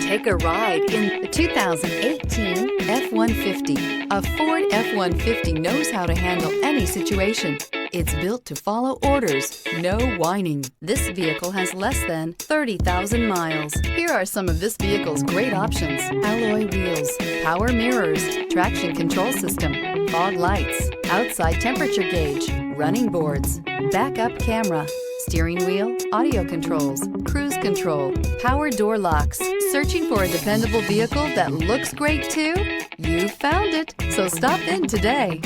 Take a ride in the 2018 F-150. A Ford F-150 knows how to handle any situation. It's built to follow orders, no whining. This vehicle has less than 30,000 miles. Here are some of this vehicle's great options: alloy wheels, power mirrors, traction control system, fog lights, outside temperature gauge, running boards, backup camera, steering wheel audio controls, cruise control, power door locks. Searching for a dependable vehicle that looks great too? You found it, so stop in today.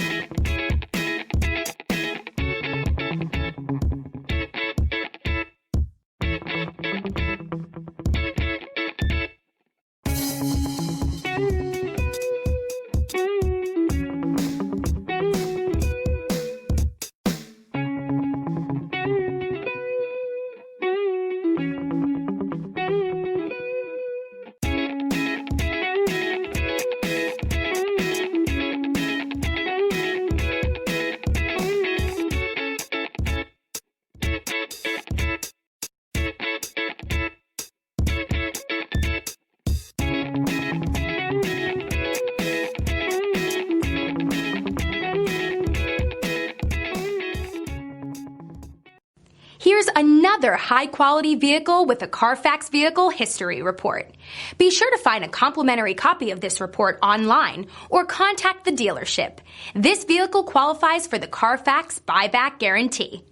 Here's another high-quality vehicle with a Carfax Vehicle History Report. Be sure to find a complimentary copy of this report online or contact the dealership. This vehicle qualifies for the Carfax Buyback Guarantee.